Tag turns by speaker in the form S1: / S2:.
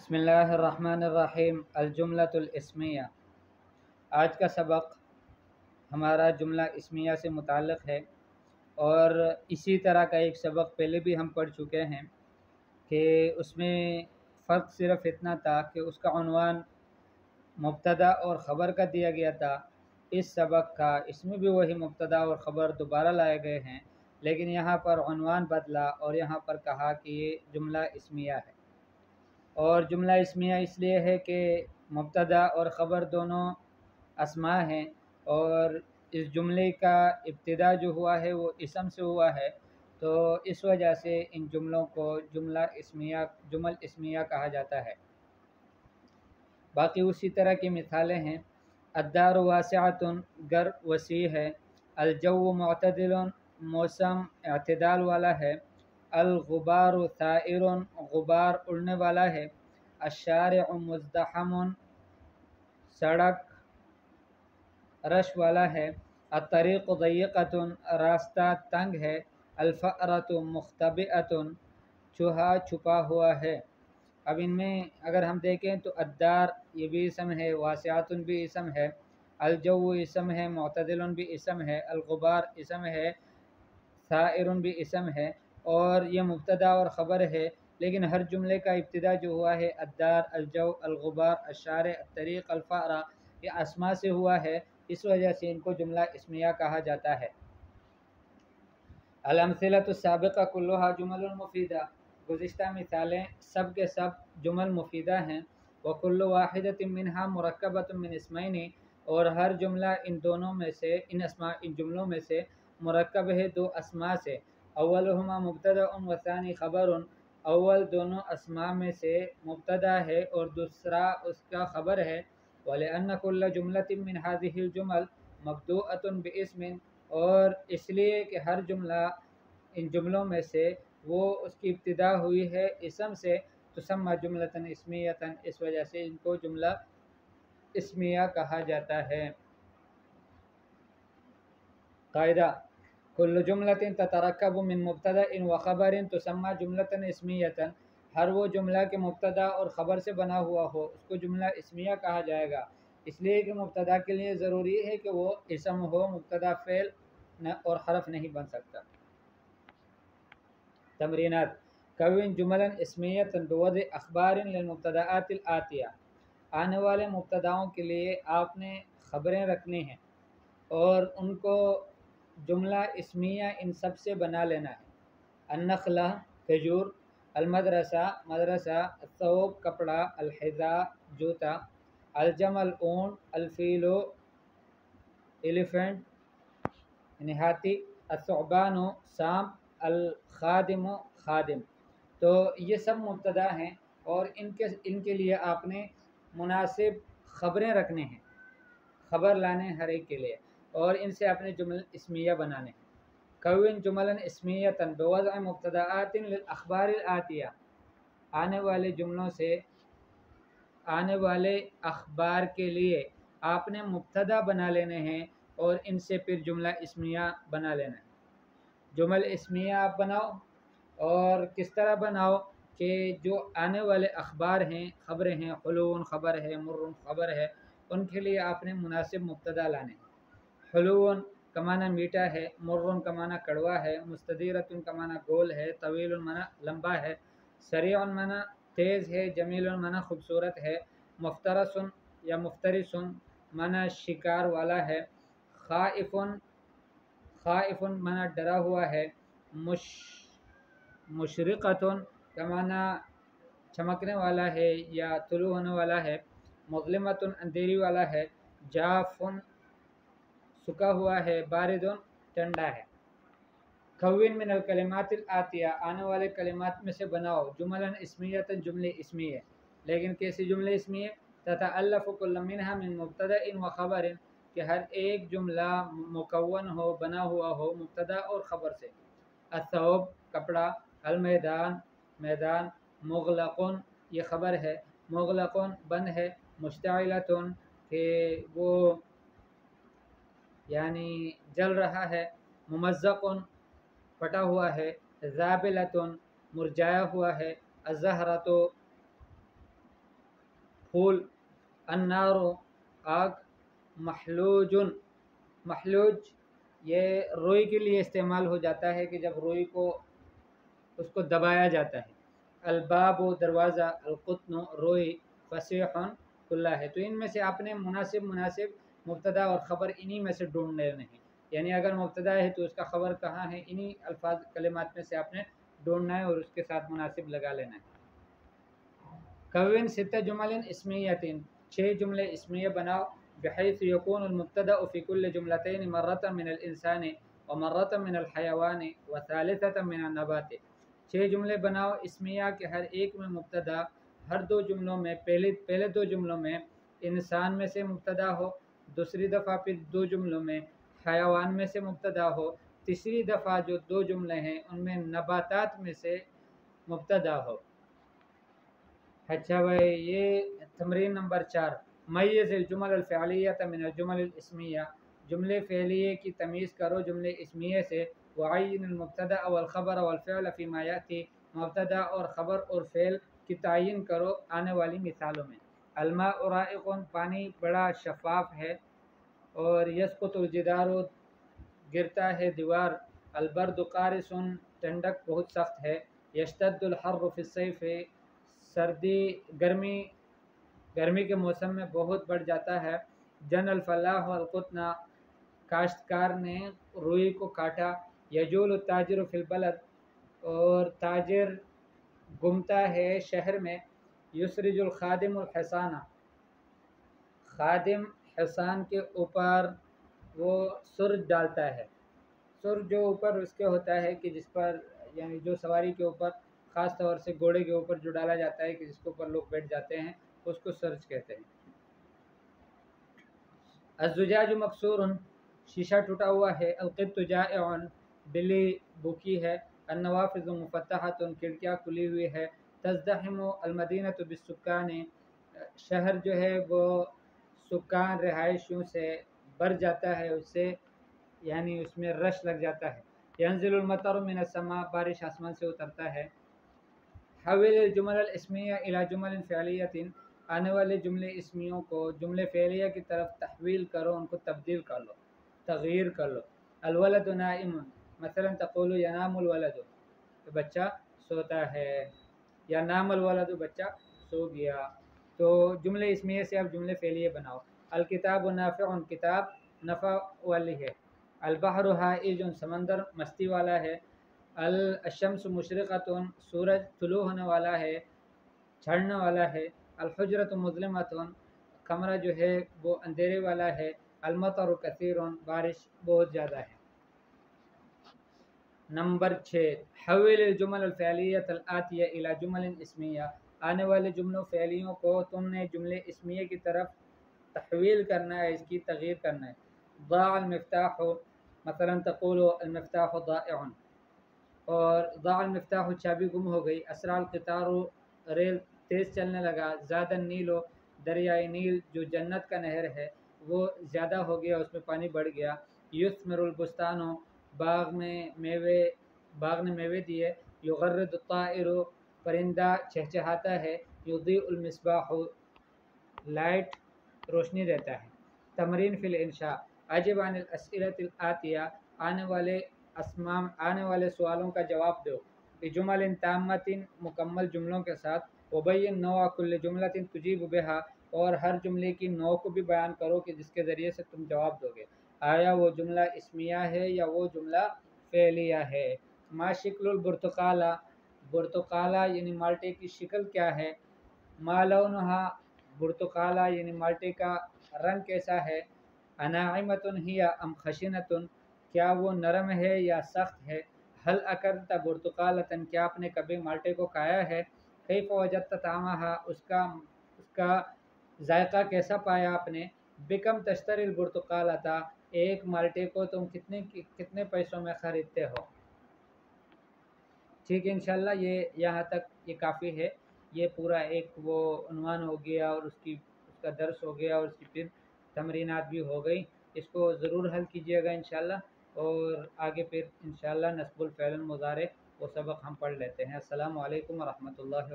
S1: بسم اللہ الرحمن الرحیم الجملۃ الاسمیہ۔ آج کا سبق ہمارا جملہ اسمیہ سے متعلق ہے، اور اسی طرح کا ایک سبق پہلے بھی ہم پڑھ چکے ہیں کہ اس میں فرق صرف اتنا تھا کہ اس کا عنوان مبتدا اور خبر کا دیا گیا تھا۔ اس سبق کا اس میں بھی وہی مبتدا اور خبر دوبارہ لائے گئے ہیں، لیکن یہاں پر عنوان بدلا اور یہاں پر کہا کہ یہ جملہ اسمیہ ہے۔ اور جملہ اسمیہ اس لیے ہے کہ مبتدا اور خبر دونوں اسماء ہیں، اور اس جملے کا ابتدا جو ہوا ہے وہ اسم سے ہوا ہے، تو اس وجہ سے ان جملوں کو جمل اسمیہ کہا جاتا ہے۔ باقی اسی طرح کی مثالیں ہیں۔ الدار واسعۃ، گھر وسیع ہے۔ الجو معتدل، موسم اعتدال والا ہے۔ الغبار ثائر، غبار اڑنے والا ہے۔ الشارع مزدحم، سڑک رش والا ہے۔ الطریق ضیقۃ، راستہ تنگ ہے۔ الفأرۃ مختبئۃ، چوہا چھپا ہوا ہے۔ اب ان میں اگر ہم دیکھیں تو الدار یہ بھی اسم ہے، واسعۃ بھی اسم ہے، الجو اسم ہے، معتدل بھی اسم ہے، الغبار اسم ہے، ثائر بھی اسم ہے، اور یہ مبتدا اور خبر ہے۔ لیکن ہر جملے کا ابتدا جو ہوا ہے الدار، الجو، الغبار، الشارع، الطریق، الفأرہ، یہ اسماء سے ہوا ہے، اس وجہ سے ان کو جملہ اسمیہ کہا جاتا ہے۔ الامثلۃ السابقہ کلھا جمل مفیدہ، گزشتہ مثالیں سب کے سب جمل مفیدہ ہیں۔ وکل واحدۃ منہا مرکبۃ من اسمین، اور ہر جملہ ان جملوں میں سے مرکب ہے دو اسماء سے۔ اولہما مبتدا و ثانی خبر، اول دونوں اسماء میں سے مبتدا ہے اور دوسرا اس کا خبر ہے۔ وَلِأَنَّ كُلَّ جُمْلَةٍ مِّنْ هَذِهِ الْجُمَلِ مَبْدُوءَةٌ بِاسْمٍ، اور اس لیے کہ ہر جملہ ان جملوں میں سے وہ اس کی ابتدا ہوئی ہے اسم سے، تسمى جملة اسمیۃ، اس وجہ سے ان کو جملہ اسمیہ کہا جاتا ہے۔ قاعدہ: کل جملۃ تترکب من مبتدا و خبر تسمى جملۃ اسمیۃ، ہر وہ جملہ کے مبتدا اور خبر سے بنا ہوا ہو اس کو جملہ اسمیہ کہا جائے گا، اس لیے کہ مبتدا کے لیے ضروری ہے کہ وہ اسم ہو، مبتدا فعل اور حرف نہیں بن سکتا۔ تمرینات: کون جملا اسمیۃ بوضع اخبار للمبتدآت الآتیہ، آنے والے مبتداؤں کے لیے آپ نے خبریں رکھنی ہیں اور ان کو جملہ اسمیہ ان سب سے بنا لینا ہے۔ النخلہ کھجور، المدرسہ مدرسہ، الثوب کپڑا، الحذاء جوتا، الجمل اونٹ، الفیل ایلیفینٹ یعنی ہاتھی، الثعبان سانپ، الخادم خادم۔ تو یہ سب مبتدا ہیں اور ان کے لیے آپ نے مناسب خبریں رکھنے ہیں، خبر لانے ہر ایک کے لیے، اور ان سے اپنے جمل اسمیہ بنانے ہیں۔ کون جملا اسمیۃ بوضع مبتدآت للاخبار الآتیہ، آنے والے جملوں سے آنے والے اخبار کے لیے آپ نے مبتدا بنا لینے ہیں اور ان سے پھر جملہ اسمیہ بنا لینا ہے۔ جمل اسمیہ آپ بناؤ، اور کس طرح بناؤ کہ جو آنے والے اخبار ہیں، خبریں ہیں، حلو خبر ہے، مر خبر ہے، ان کے لیے آپ نے مناسب مبتدا لانے ہیں۔ حلو کا معنی میٹھا ہے، مر کا معنی کڑوا ہے، مستدیرۃ کا معنی گول ہے، طویل معنی لمبا ہے، سریع معنی تیز ہے، جمیل معنی خوبصورت ہے، مفترس یا مفترس معنی شکار والا ہے، خائف معنی ڈرا ہوا ہے، مشرقۃ کا معنی چمکنے والا ہے یا طلوع ہونے والا ہے، مظلمۃ اندھیری والا ہے، جاف سکا ہوا ہے، بارد ٹھنڈا ہے۔ کون من الکلمات الآتیہ، آنے والے کلمات میں سے بناؤ جملا اسمیۃ، جملے اسمیہ، لیکن کیسی جملے اسمیہ؟ تتألف کل منها من مبتدا و خبر، کہ ہر ایک جملہ مکون ہو، بنا ہوا ہو مبتدا اور خبر سے۔ الثوب کپڑا، المیدان میدان، مغلق یہ خبر ہے، مغلق بند ہے، مشتعلۃ کہ وہ یعنی جل رہا ہے، ممزق پھٹا ہوا ہے، ذابلۃ مرجھایا ہوا ہے، الزہرۃ پھول، النار آگ، محلوجن، محلوج یہ روئی کے لیے استعمال ہو جاتا ہے کہ جب روئی کو اس کو دبایا جاتا ہے، الباب و دروازہ، القطن روئی، فصیح کھلا ہے۔ تو ان میں سے آپ نے مناسب مبتدا اور خبر انہی میں سے ڈھونڈ لینے ہیں، یعنی اگر مبتدا ہے تو اس کا خبر کہاں ہے، انہی الفاظ کلمات میں سے آپ نے ڈھونڈنا ہے اور اس کے ساتھ مناسب لگا لینا ہے۔ کون ست جمل اسمیۃ، 6 جملے اسمیہ بناؤ، بحیث یکون المبتدا فی کل جملتین مرۃ من الانسان ومرۃ من الحیوان وثالثۃ من النبات۔ 6 جملے بناؤ اسمیہ کے ہر ایک میں مبتدا ہر 2 جملوں میں پہلے 2 جملوں میں انسان میں سے مبتدا ہو، دوسری دفعہ پھر 2 جملوں میں حیوان میں سے مبتدا ہو، تیسری دفعہ جو 2 جملے ہیں ان میں نباتات میں سے مبتدا ہو۔ اچھا بھائی، یہ تمرین نمبر 4، میز الجمل الفعلیۃ من الجمل الاسمیہ، جملے فعلیے کی تمیز کرو جملے اسمیہ سے، وعین المبتدا والخبر والفعل فیما یاتی، مبتدا اور خبر اور فعل کی تعین کرو آنے والی مثالوں میں۔ الماء رائق، پانی بڑا شفاف ہے، اور یسقط الجدار، گرتا ہے دیوار، البرد قارس، ٹھنڈک بہت سخت ہے، یشتد الحر فی الصیف، گرمی کے موسم میں بہت بڑھ جاتا ہے، جن الفلاح القطن، کاشتکار نے روئی کو کاٹا، یجول التاجر فی البلد، اور تاجر گھومتا ہے شہر میں، یسرج الخادم الحصان، خادم حصان کے اوپر وہ سرج ڈالتا ہے، سرج جو اوپر اس کے ہوتا ہے کہ جس پر یعنی جو سواری کے اوپر خاص طور سے گھوڑے کے اوپر جو ڈالا جاتا ہے کہ جس کے اوپر لوگ بیٹھ جاتے ہیں اس کو سرج کہتے ہیں۔ الزجاج مکسور، شیشہ ٹوٹا ہوا ہے، القط جائع، بلی بھوکی ہے، النوافذ مفتحۃ، کھڑکیاں کھلی ہوئی ہے، تزدحم المدینۃ بالسکان، شہر جو ہے وہ سکان رہائشیوں سے بھر جاتا ہے، اس سے یعنی اس میں رش لگ جاتا ہے، ینزل المطر من السماء، بارش آسمان سے اترتا ہے۔ حول الجمل الاسمیہ الی جمل فعلیۃ، آنے والے جملے اسمیوں کو جملے فعلیہ کی طرف تحویل کرو، ان کو تبدیل کر لو، تغییر کر لو۔ الولد نائم، مثلا تقول ینام الولد، بچہ سوتا ہے، یا نام الولد، بچہ سو گیا۔ تو جملے اسمیہ سے اب جملے فعلیہ بناؤ۔ الکتاب نافع، کتاب نفع والی ہے، البحر ہائج، سمندر مستی والا ہے، الشمس مشرقۃ، سورج طلوع ہونے والا ہے، چھڑنے والا ہے، الحجرۃ مظلمۃ، کمرہ جو ہے وہ اندھیرے والا ہے، المطر کثیر، بارش بہت زیادہ ہے۔ نمبر 6، حول الجمل الفعلیۃ الآتیہ الی جمل اسمیہ، آنے والے جملوں فعلیوں کو تم نے جملے اسمیہ کی طرف تحویل کرنا ہے، اس کی تغییر کرنا ہے۔ ضاع المفتاح، مثلا تقول المفتاح ضائع، اور ضاع المفتاح، چابی گم ہو گئی، اسرع القطار، ریل تیز چلنے لگا، زاد النیل، دریائے نیل جو جنت کا نہر ہے وہ زیادہ ہو گیا، اس میں پانی بڑھ گیا، یثمر البستان، باغ نے میوے دیے، یغرد الطائر، پرندہ چہچہاتا ہے، یضیء المصباح، لائٹ روشنی دیتا ہے۔ تمرین فی الانشاء، اجب عن الاسئلۃ الآتیہ، آنے والے سوالوں کا جواب دو، بجمل تامۃ، مکمل جملوں کے ساتھ، وبین نوع کل جملۃ تجیب بہا، اور ہر جملے کی نوع کو بھی بیان کرو کہ جس کے ذریعے سے تم جواب دو گے، آیا وہ جملہ اسمیہ ہے یا وہ جملہ فعلیہ ہے۔ ما شکل البرتقالہ، برتقالہ یعنی مالٹے کی شکل کیا ہے، ما لونہا، برتقالہ یعنی مالٹے کا رنگ کیسا ہے، اناعمۃ ہی ام خشنۃ، کیا وہ نرم ہے یا سخت ہے، حل اکلت برتقالۃ، کیا آپ نے کبھی مالٹے کو کھایا ہے، کیف وجدت طعمہا، اس کا ذائقہ کیسا پایا آپ نے، بکم تشتری البرتقالۃ، ایک مالٹے کو تم کتنے پیسوں میں خریدتے ہو۔ ٹھیک ہے، انشاءاللہ یہ یہاں تک یہ کافی ہے، یہ پورا ایک وہ عنوان ہو گیا اور اس کا درس ہو گیا اور اس کی پھر تمرینات بھی ہو گئی، اس کو ضرور حل کیجیے گا انشاءاللہ، اور آگے پھر انشاءاللہ نصب الفعل المضارع وہ سبق ہم پڑھ لیتے ہیں۔ السلام علیکم ورحمۃ اللہ وبرکاتہ۔